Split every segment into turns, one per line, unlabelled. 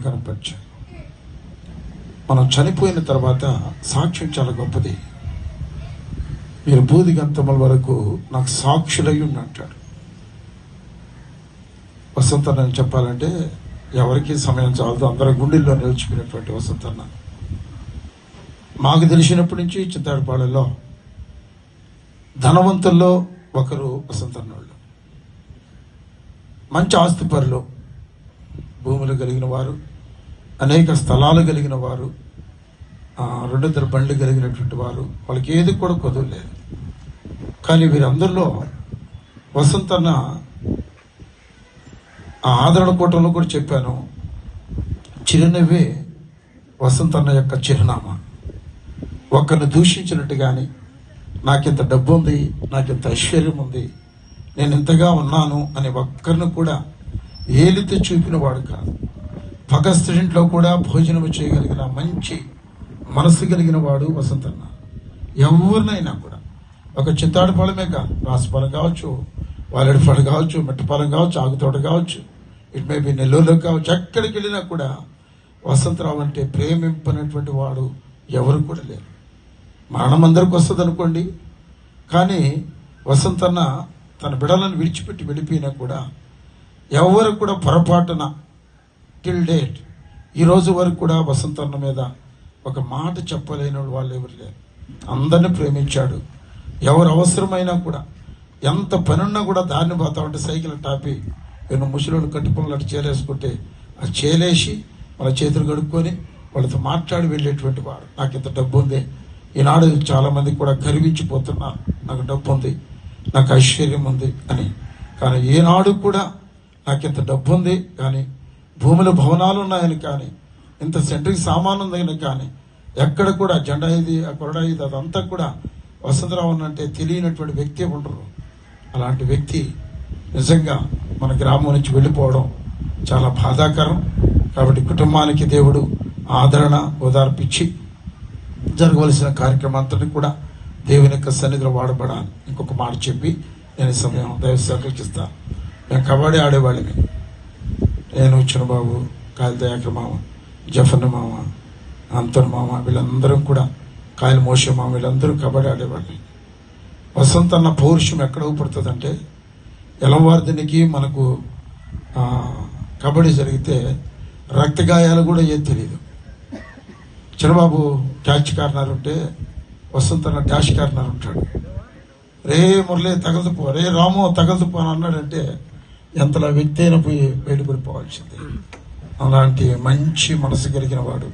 కనపరిచాడు. మనం చనిపోయిన తర్వాత సాక్ష్యం చాలా గొప్పది. మీరు బూదిగంతముల వరకు నాకు సాక్షులై ఉండి అంటాడు. వసంతన్న చెప్పాలంటే ఎవరికి సమయం చాలదు, అందరి గుండెల్లో నిలిచిపోయినటువంటి వసంతన్న. మాకు తెలిసినప్పటి నుంచి చింతాడపాడలో ధనవంతుల్లో ఒకరు వసంతన్న వాళ్ళు. మంచి ఆస్తిపరులు, భూములు కలిగిన వారు, అనేక స్థలాలు కలిగిన వారు, 2 బండ్లు కలిగినటువంటి వారు. వాళ్ళకి ఏది కూడా కుదరలేదు. కానీ వీరందరిలో వసంతన్న ఆ ఆదరణ కూటంలో కూడా చెప్పాను, చిరునవ్వే వసంతన్న యొక్క చిరునామా. ఒక్కరిని దూషించినట్టు కానీ నాకింత డబ్బు ఉంది, నాకింత ఐశ్వర్యం ఉంది, నేను ఇంతగా ఉన్నాను అని ఒక్కరిని కూడా ఏలితే చూపిన వాడు కాదు. పగస్త్రింట్లో కూడా భోజనం చేయగలిగిన మంచి మనసు కలిగిన వాడు వసంతన్న. ఎవరినైనా కూడా ఒక చింతాడపాలమే కాదు, రాసిపాలెం కావచ్చు, వాలెడిపాలెం కావచ్చు, మెట్టపాలెం కావచ్చు, ఆగుతోట కావచ్చు, ఇట్ మే బి నెల్లూరులో కావచ్చు, ఎక్కడికి వెళ్ళినా కూడా వసంతరావు అంటే ప్రేమింపనటువంటి వాడు ఎవరు కూడా లేరు. మరణం అందరికి వస్తుంది అనుకోండి, కానీ వసంతన్న తన బిడలను విడిచిపెట్టి వెళ్ళిపోయినా కూడా ఎవరు కూడా పొరపాటున టిల్ డేట్ ఈ రోజు వరకు కూడా వసంతన్న మీద ఒక మాట చెప్పలేని వాళ్ళు ఎవరు లేరు. అందరిని ప్రేమించాడు. ఎవరు అవసరమైనా కూడా ఎంత పనున్నా కూడా దారిని పోతా ఉంటే సైకిల్ టాపి ఎన్నో ముసలోడు కట్టుకుని అటు చేలేసుకుంటే ఆ చేలేసి వాళ్ళ చేతులు కడుక్కొని వాళ్ళతో మాట్లాడి వెళ్ళేటువంటి వాడు. నాకు ఇంత డబ్బు ఉంది, ఈనాడు చాలా మంది కూడా గర్వించిపోతున్నారు, నాకు డబ్బు ఉంది, నాకు ఐశ్వర్యం ఉంది అని. కానీ ఈనాడు కూడా నాకు ఇంత డబ్బు ఉంది కానీ, భూములు భవనాలు ఉన్నాయని కానీ, ఇంత సెంట్రింగ్ సామాను ఉందని కానీ, ఎక్కడ కూడా జెండా ఇది, ఆ కొరడా ఇది, అదంతా కూడా వసంతరావు అంటే తెలియనటువంటి వ్యక్తి ఉండరు. అలాంటి వ్యక్తి నిజంగా మన గ్రామం నుంచి వెళ్ళిపోవడం చాలా బాధాకరం. కాబట్టి కుటుంబానికి దేవుడు ఆదరణ ఓదార్పిచ్చి జరగవలసిన కార్యక్రమం అంతటి కూడా దేవుని యొక్క సన్నిధిలో వాడబడాలి. ఇంకొక మాట చెప్పి నేను సమయం దైవసేవకులకు ఇస్తాను. మేము కబడ్డీ ఆడేవాళ్ళని, నేను చిన్నబాబు, కాయల దయాకర్ మామ, జఫన్న మామ, అంతర్ మామ, వీళ్ళందరం కూడా, కాయల మోషే మామ, వీళ్ళందరూ కబడ్డీ ఆడేవాళ్ళని. వసంతన్న పౌరుషం ఎక్కడ ఊపడుతుందంటే, ఎలంవార్దినికి మనకు కబడ్డీ జరిగితే రక్తగాయాలు కూడా ఏం తెలియదు. చిన్నబాబు క్యాచ్ కార్నర్ ఉంటే వసంతన్న డాష్ కార్నర్ ఉంటాడు. రే మురళి తగలదుపో, రే రాము తగలదుపో అని అన్నాడంటే ఎంతలా వ్యక్తి అయినా పోయి బయటపడిపోవాల్సింది. అలాంటి మంచి మనసు కలిగిన వాడు,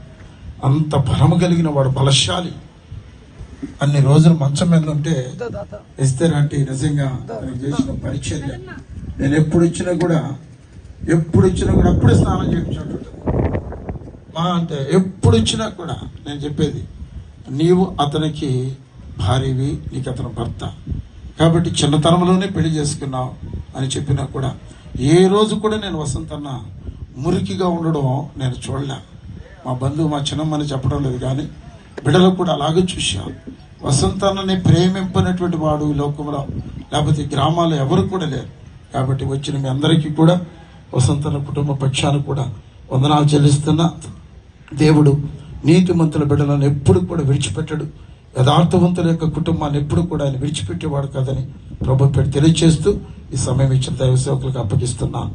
అంత బలము కలిగిన వాడు, బలశాలి. అన్ని రోజులు మంచం మీద ఉంటే ఇస్తేనంటే నిజంగా చేసిన పరిచర్య. నేను ఎప్పుడు ఇచ్చినా కూడా అప్పుడే స్నానం చేయించుంటుంటాను. అంటే ఎప్పుడు ఇచ్చినా కూడా నేను చెప్పేది, నీవు అతనికి భార్యవి, నీకు అతను భర్త, కాబట్టి చిన్నతనంలోనే పెళ్లి చేసుకున్నావు అని చెప్పినా కూడా ఏ రోజు కూడా నేను వసంతన్న మురికిగా ఉండడం నేను చూడలే. మా బంధువు మా చిన్నమ్మని చెప్పడం లేదు కానీ బిడ్డలకు కూడా అలాగే చూశాను. వసంతన్నని ప్రేమింపనటువంటి వాడు ఈ లోకంలో, లేకపోతే గ్రామాల్లో ఎవరు కూడా లేరు. కాబట్టి వచ్చిన మీ అందరికీ కూడా వసంతన్న కుటుంబ పక్షాన్ని కూడా వందనాలు చెల్లిస్తున్నా. దేవుడు నీతిమంతుల బిడ్డలను ఎప్పుడు కూడా విడిచిపెట్టడు. యథార్థవంతుల యొక్క కుటుంబాన్ని ఎప్పుడు కూడా ఆయన విడిచిపెట్టేవాడు కాదని ప్రభుత్వం తెలియజేస్తూ ఈ సమయం ఇచ్చిన దైవ సేవకులకు అప్పగిస్తున్నాను.